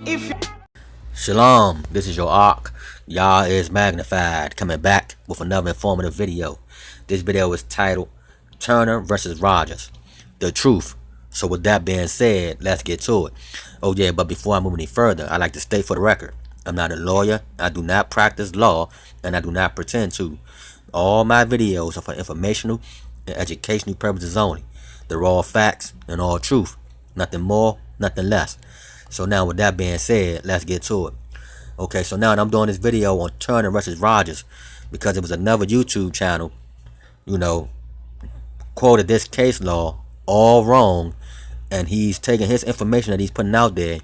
If Shalom, this is your Ark. Yah is magnified, coming back with another informative video. This video is titled Turner versus Rogers, the truth. So with that being said, let's get to it. Oh yeah, but before I move any further, I'd like to state for the record, I'm not a lawyer, I do not practice law, and I do not pretend to. All my videos are for informational and educational purposes only. They're all facts and all truth. Nothing more, nothing less. So now with that being said, let's get to it. Okay, so now I'm doing this video on Turner versus Rogers because it was another YouTube channel, you know, quoted this case law all wrong, and he's taking his information that he's putting out there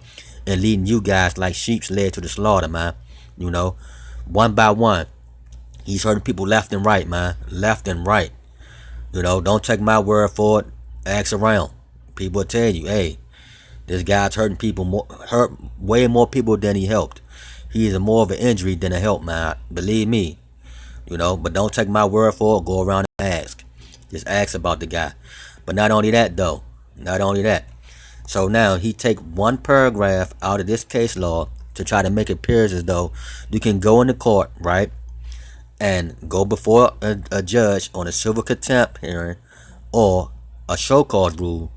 and leading you guys like sheep's led to the slaughter, man. You know, one by one. He's hurting people left and right, man. Left and right. You know, don't take my word for it. Ask around. People will tell you, hey, this guy's hurting people hurt way more people than he helped. He is more of an injury than a help, man. Believe me. You know, but don't take my word for it. Go around and ask. Just ask about the guy. But not only that, though. Not only that. So now he take one paragraph out of this case law to try to make it appear as though you can go into court, right, and go before a judge on a civil contempt hearing or a show cause rule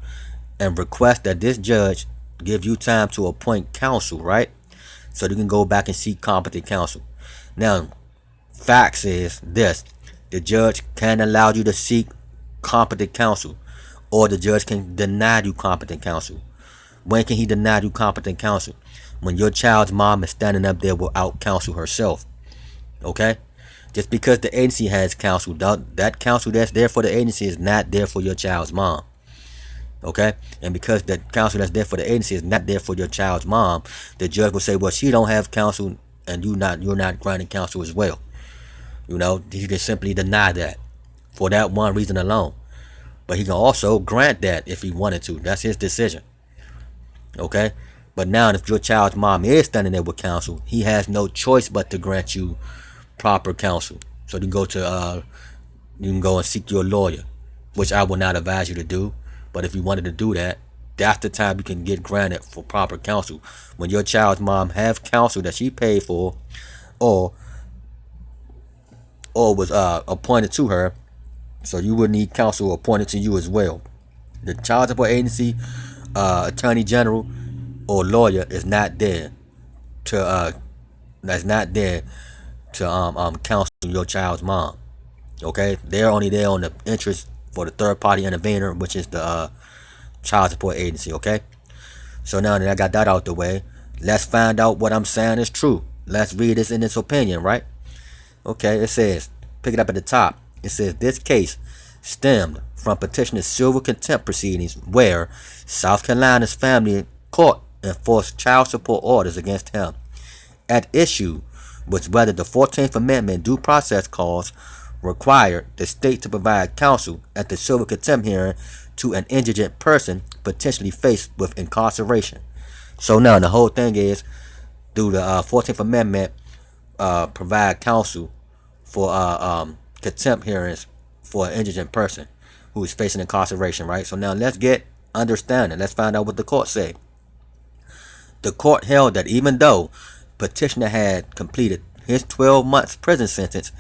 and request that this judge give you time to appoint counsel, right? So you can go back and seek competent counsel. Now, facts is this: the judge can allow you to seek competent counsel, or the judge can deny you competent counsel. When can he deny you competent counsel? When your child's mom is standing up there without counsel herself. Okay? Just because the agency has counsel, that counsel that's there for the agency is not there for your child's mom. Okay, and because the counsel that's there for the agency is not there for your child's mom, the judge will say, well, she don't have counsel, and you're not granting counsel as well. You know, you can simply deny that for that one reason alone. But he can also grant that if he wanted to. That's his decision. Okay, but now if your child's mom is standing there with counsel, he has no choice but to grant you proper counsel. So you can go and seek your lawyer, which I will not advise you to do. But if you wanted to do that, that's the time you can get granted for proper counsel. When your child's mom have counsel that she paid for, or was appointed to her, so you would need counsel appointed to you as well. The child support agency, attorney general, or lawyer is not there to counsel your child's mom. Okay, they're only there on the interest for the third party intervener, which is the child support agency. Okay, so now that I got that out the way, let's find out what I'm saying is true. Let's read this in its opinion, right? Okay, it says, pick it up at the top. It says this case stemmed from petitioner's civil contempt proceedings where South Carolina's family court enforced child support orders against him. At issue was whether the 14th Amendment due process clause required the state to provide counsel at the civil contempt hearing to an indigent person potentially faced with incarceration. So now the whole thing is, do the 14th Amendment provide counsel for contempt hearings for an indigent person who is facing incarceration, right? So now let's get understanding. Let's find out what the court said. The court held that even though petitioner had completed his 12 months prison sentence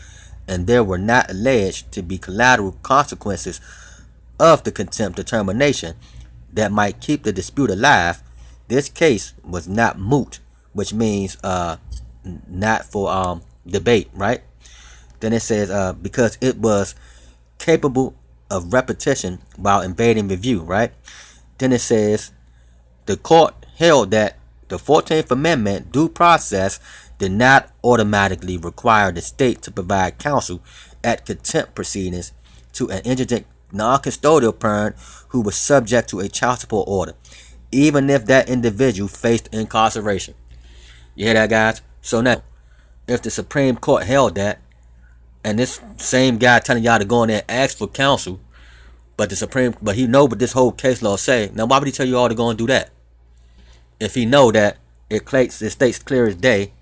and there were not alleged to be collateral consequences of the contempt determination that might keep the dispute alive, this case was not moot, which means not for debate, right? Then it says because it was capable of repetition while invading review, right? Then it says the court held that the 14th Amendment due process did not automatically require the state to provide counsel at contempt proceedings to an indigent non-custodial parent who was subject to a child support order, even if that individual faced incarceration. You hear that, guys? So now, if the Supreme Court held that, and this same guy telling y'all to go in there and ask for counsel, but he know what this whole case law say. Now, why would he tell you all to go and do that? If he know that it states clear as day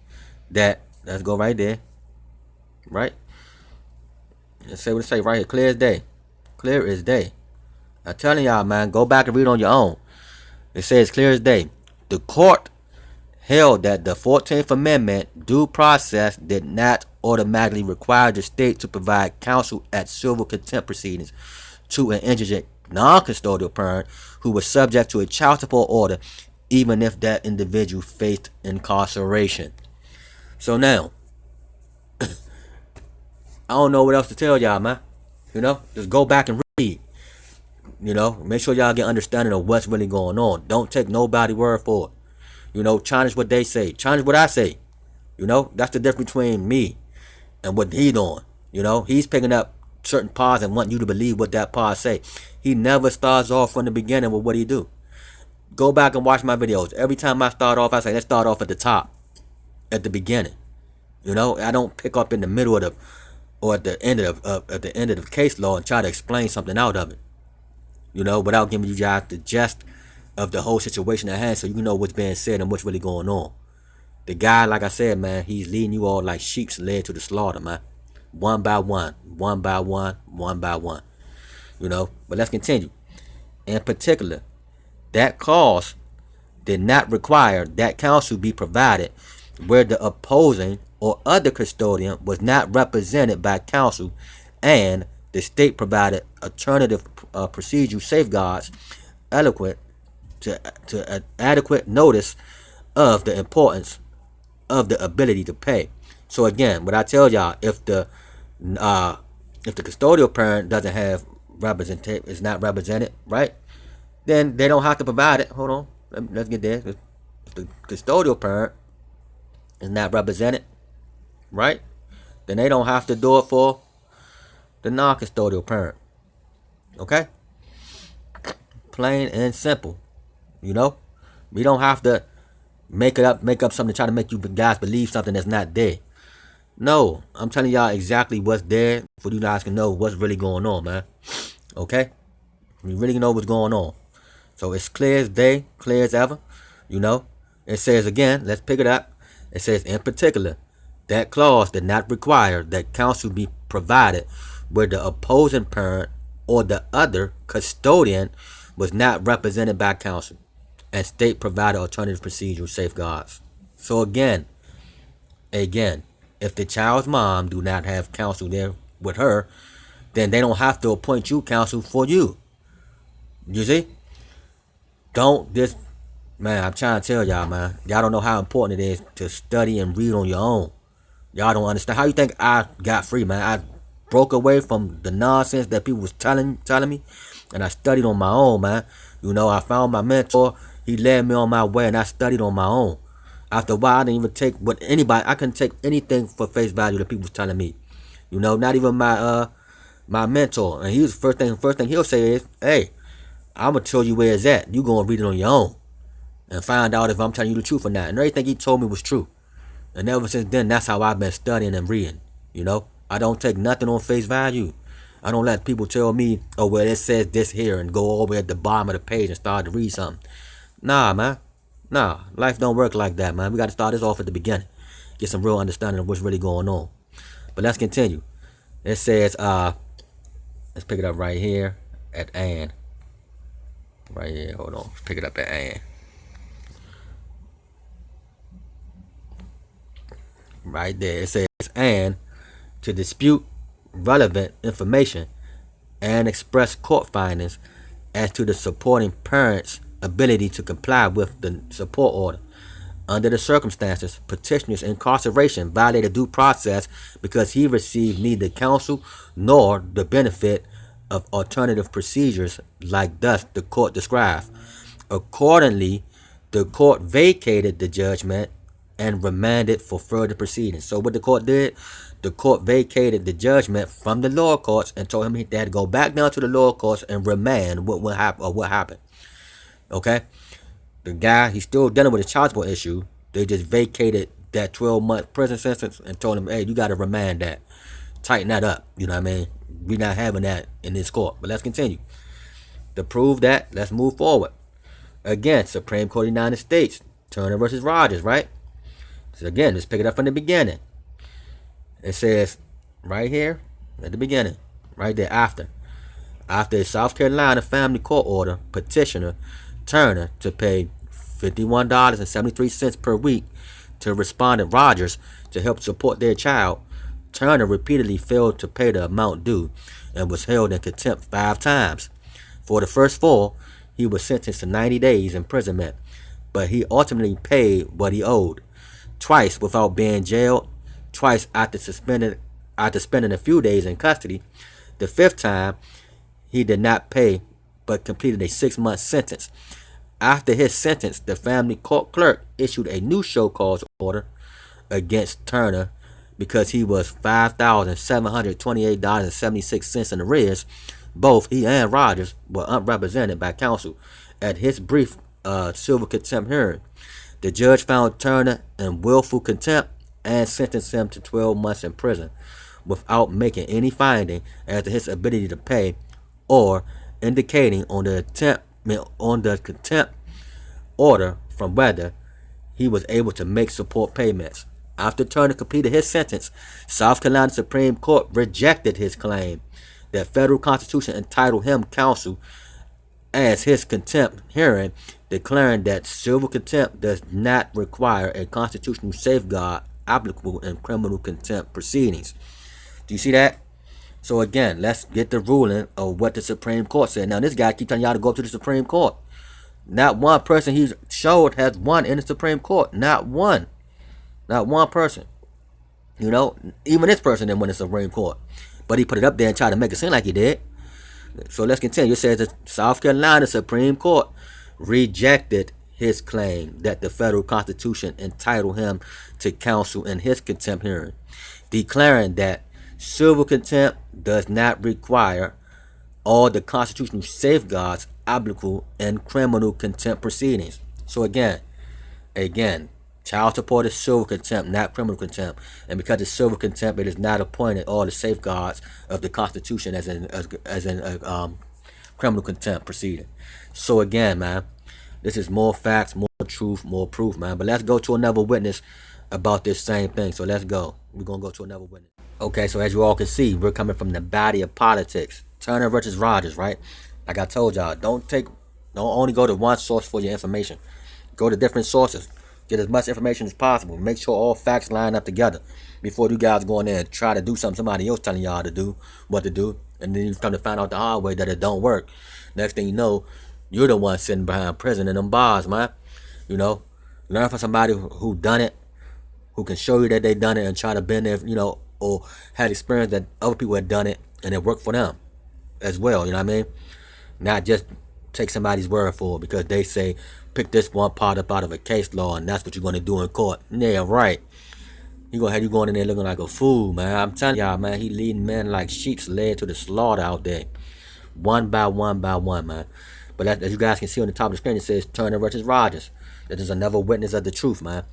that, let's go right there, right? Let's say what it say right here, clear as day. Clear as day. I'm telling y'all, man, go back and read on your own. It says clear as day. The court held that the 14th Amendment due process did not automatically require the state to provide counsel at civil contempt proceedings to an indigent non-custodial parent who was subject to a child support order, even if that individual faced incarceration. So now, I don't know what else to tell y'all, man. Just go back and read. Make sure y'all get understanding of what's really going on. Don't take nobody's word for it. Challenge what they say. Challenge what I say. That's the difference between me and what he doing. He's picking up certain parts and want you to believe what that part say. He never starts off from the beginning with what he do. Go back and watch my videos. Every time I start off, I say let's start off at the top, at the beginning. I don't pick up in the middle of the or at the end of the case law and try to explain something out of it. Without giving you guys the gist of the whole situation at hand, so you know what's being said and what's really going on. The guy, like I said, man, he's leading you all like sheep's led to the slaughter, man. One by one, one by one, one by one. But let's continue. In particular, that clause did not require that counsel be provided where the opposing or other custodian was not represented by counsel and the state provided alternative procedural safeguards adequate to adequate notice of the importance of the ability to pay. So again, what I tell y'all, if the custodial parent doesn't have is not represented, right? Then they don't have to provide it. Hold on, let's get there. If the custodial parent is not represented, right? Then they don't have to do it for the non-custodial parent. Okay? Plain and simple. We don't have to make up something to try to make you guys believe something that's not there. No, I'm telling y'all exactly what's there for you guys can know what's really going on, man. Okay? You really know what's going on. So it's clear as day, clear as ever. It says again, let's pick it up. It says in particular, that clause did not require that counsel be provided where the opposing parent or the other custodian was not represented by counsel, and state provided alternative procedural safeguards. So again, if the child's mom do not have counsel there with her, then they don't have to appoint you counsel for you. You see? Don't just, man, I'm trying to tell y'all, man. Y'all don't know how important it is to study and read on your own. Y'all don't understand. How you think I got free, man? I broke away from the nonsense that people was telling me, and I studied on my own, man. I found my mentor. He led me on my way, and I studied on my own. After a while, I didn't even take I couldn't take anything for face value that people was telling me. Not even my mentor. And he was first thing he'll say is, hey, I'm gonna tell you where it's at. You gonna read it on your own and find out if I'm telling you the truth or not. And everything he told me was true. And ever since then, that's how I've been studying and reading. I don't take nothing on face value. I don't let people tell me, oh, well, it says this here, and go all the way at the bottom of the page and start to read something. Nah, man. Nah, life don't work like that, man. We got to start this off at the beginning. Get some real understanding of what's really going on. But let's continue. It says, let's pick it up right here at Ann. Right here, hold on. Let's pick it up at Ann. Right there, it says, and to dispute relevant information and express court findings as to the supporting parent's ability to comply with the support order. Under the circumstances, petitioner's incarceration violated due process because he received neither counsel nor the benefit of alternative procedures like thus the court described. Accordingly, the court vacated the judgment and remanded for further proceedings. So what the court did, the court vacated the judgment from the lower courts and told him he had to go back down to the lower courts and remand what happened. Okay? The guy, he's still dealing with a child support issue. They just vacated that 12-month prison sentence and told him, hey, you got to remand that. Tighten that up. You know what I mean? We're not having that in this court. But let's continue. To prove that, let's move forward. Again, Supreme Court of the United States, Turner versus Rogers, right? So again, let's pick it up from the beginning. It says right here at the beginning, right there after a South Carolina family court order petitioner Turner to pay $51.73 per week to respondent Rogers to help support their child, Turner repeatedly failed to pay the amount due and was held in contempt 5 times. For the first 4, he was sentenced to 90 days imprisonment, but he ultimately paid what he owed, twice without being jailed, twice after spending a few days in custody. The 5th time, he did not pay but completed a 6-month sentence. After his sentence, the family court clerk issued a new show cause order against Turner because he was $5,728.76 in arrears. Both he and Rogers were unrepresented by counsel at his brief civil contempt hearing. The judge found Turner in willful contempt and sentenced him to 12 months in prison without making any finding as to his ability to pay or indicating on the contempt order from whether he was able to make support payments. After Turner completed his sentence, South Carolina Supreme Court rejected his claim that federal constitution entitled him counsel as his contempt hearing, declaring that civil contempt does not require a constitutional safeguard applicable in criminal contempt proceedings. Do you see that? So again, let's get the ruling of what the Supreme Court said. Now this guy keeps telling y'all to go up to the Supreme Court. Not one person he's showed has won in the Supreme Court. Not one. Not one person. You know, even this person didn't win the Supreme Court. But he put it up there and tried to make it seem like he did. So let's continue. It says the South Carolina Supreme Court rejected his claim that the federal constitution entitled him to counsel in his contempt hearing, declaring that civil contempt does not require all the constitutional safeguards applicable in criminal contempt proceedings. So again, child support is civil contempt, not criminal contempt. And because it's civil contempt, it is not appointed all the safeguards of the Constitution as in criminal contempt proceeding. So again, man, this is more facts, more truth, more proof, man. But let's go to another witness about this same thing. So let's go. We're going to go to another witness. Okay, so as you all can see, we're coming from the body of politics. Turner versus Rogers, right? Like I told y'all, don't only go to one source for your information. Go to different sources. Get as much information as possible. Make sure all facts line up together before you guys go in there and try to do something somebody else telling y'all to do, what to do, and then you come to find out the hard way that it don't work. Next thing you know, you're the one sitting behind prison in them bars, man. You know, learn from somebody who done it, who can show you that they done it and try to bend there, you know, or had experience that other people had done it and it worked for them as well. You know what I mean? Not just take somebody's word for it because they say pick this one part up out of a case law and that's what you're going to do in court. Yeah, right. He gonna have you going in there looking like a fool, man. I'm telling y'all, man, he leading men like sheep's led to the slaughter out there, one by one, man. But as you guys can see on the top of the screen, it says Turner versus Rogers. That is another witness of the truth, man.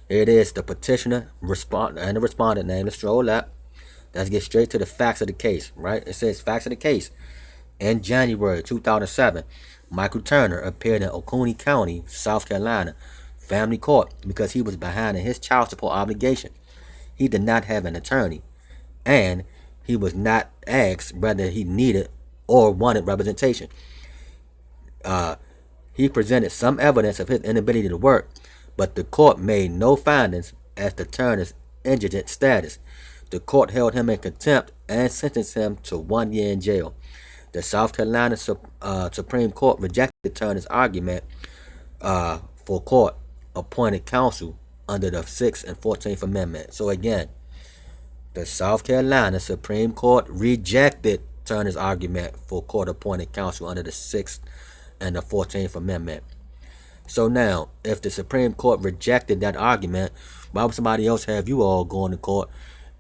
Here it is, the petitioner, and the respondent name. Let's scroll up. Let's get straight to the facts of the case, right? It says facts of the case. In January 2007, Michael Turner appeared in Oconee County, South Carolina, family court because he was behind in his child support obligation. He did not have an attorney, and he was not asked whether he needed or wanted representation. He presented some evidence of his inability to work, but the court made no findings as to Turner's indigent status. The court held him in contempt and sentenced him to 1 year in jail. The South Carolina Supreme Court rejected Turner's argument for court-appointed counsel under the 6th and 14th Amendment. So again, the South Carolina Supreme Court rejected Turner's argument for court-appointed counsel under the 6th and the 14th Amendment. So now, if the Supreme Court rejected that argument, why would somebody else have you all go into court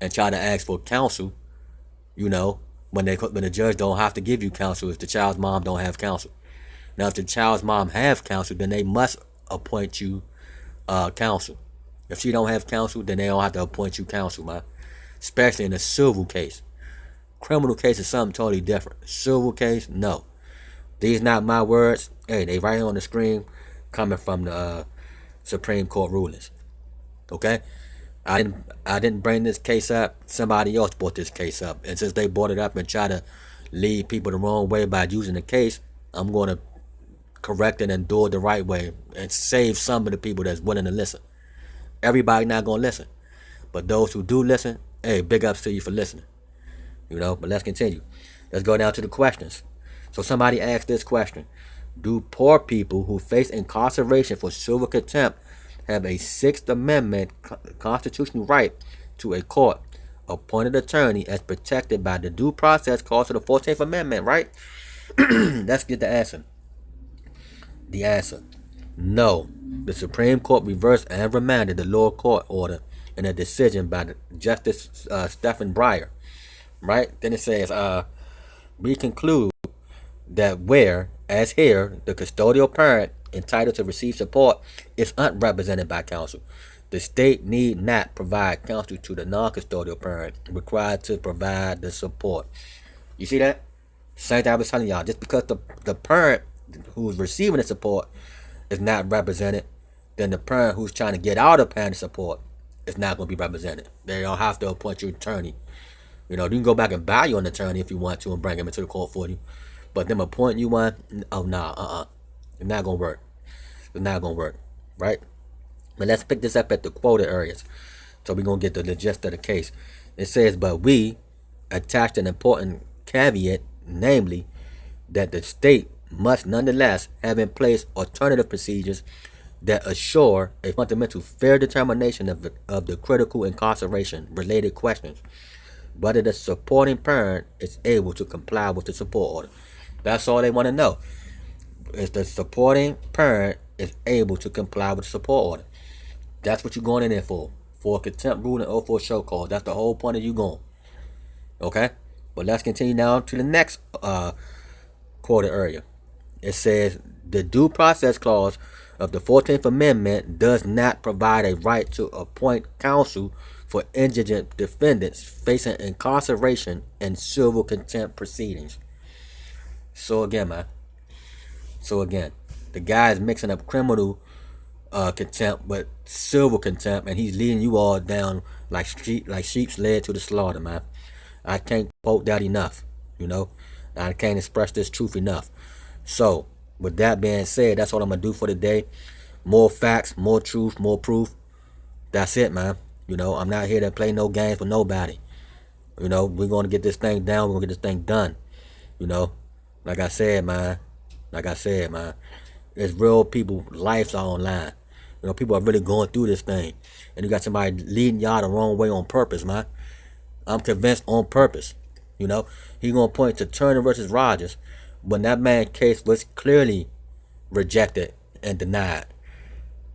and try to ask for counsel, you know, when the judge don't have to give you counsel if the child's mom don't have counsel? Now, if the child's mom have counsel, then they must appoint you counsel. If she don't have counsel, then they don't have to appoint you counsel, man. Especially in a civil case. Criminal case is something totally different. Civil case, no. These not my words. Hey, they right here on the screen, coming from the Supreme Court rulings. Okay? I didn't bring this case up. Somebody else brought this case up. And since they brought it up and try to lead people the wrong way by using the case, I'm going to corrected and do it the right way and save some of the people that's willing to listen. Everybody not gonna listen, but those who do listen, hey, big ups to you for listening. But let's continue. Let's go down to the questions. So somebody asked this question: do poor people who face incarceration for civil contempt have a Sixth Amendment constitutional right to a court appointed attorney as protected by the due process clause of the 14th Amendment, right? Let's get the answer. The answer: no. The Supreme Court reversed and remanded the lower court order in a decision by Justice Stephen Breyer, right? Then it says, we conclude that where, as here, the custodial parent entitled to receive support is unrepresented by counsel, the state need not provide counsel to the non-custodial parent required to provide the support. You see that? Same thing I was telling y'all. Just because the parent who's receiving the support is not represented, then the parent who's trying to get out of parent support is not going to be represented. They don't have to appoint you an attorney. You can go back and buy you an attorney if you want to and bring him into the court for you. But them appointing you one, oh nah, it's not gonna work. It's not gonna work, right? But let's pick this up at the quota areas. So we're gonna get the gist of the case. It says, but we attached an important caveat, namely that the state must nonetheless have in place alternative procedures that assure a fundamental fair determination of the critical incarceration related questions, whether the supporting parent is able to comply with the support order. That's all they want to know. Is the supporting parent is able to comply with the support order. That's what you're going in there for. For a contempt ruling or for a show cause. That's the whole point of you going. Okay? But let's continue now to the next quota area. It says the due process clause of the 14th Amendment does not provide a right to appoint counsel for indigent defendants facing incarceration and civil contempt proceedings. So again, the guy is mixing up criminal contempt with civil contempt, and he's leading you all down like sheep's led to the slaughter, man. I can't quote that enough. I can't express this truth enough. So, with that being said, that's what I'm gonna do for today. More facts, more truth, more proof. That's it, man. I'm not here to play no games with nobody. We're gonna get this thing down. We're gonna get this thing done. Like I said, man. It's real people. Lives are online. People are really going through this thing, and you got somebody leading y'all the wrong way on purpose, man. I'm convinced on purpose. He gonna point to Turner versus Rogers, when that man's case was clearly rejected and denied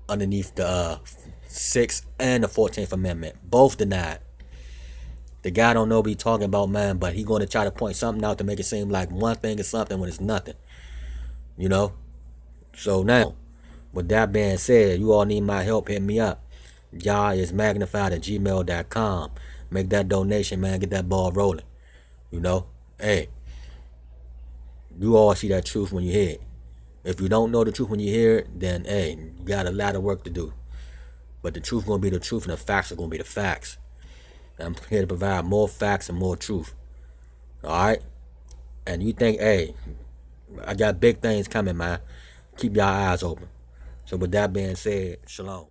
underneath the 6th and the 14th Amendment, both denied. The guy don't know what he's talking about, man, but he going to try to point something out to make it seem like one thing is something when it's nothing. So now, with that being said, you all need my help, hit me up. Y'all is magnified at gmail.com. Make that donation, man. Get that ball rolling. Hey, you all see that truth when you hear it. If you don't know the truth when you hear it, then, hey, you got a lot of work to do. But the truth going to be the truth, and the facts are going to be the facts. I'm here to provide more facts and more truth. Alright? And you think, hey, I got big things coming, man. Keep your eyes open. So with that being said, shalom.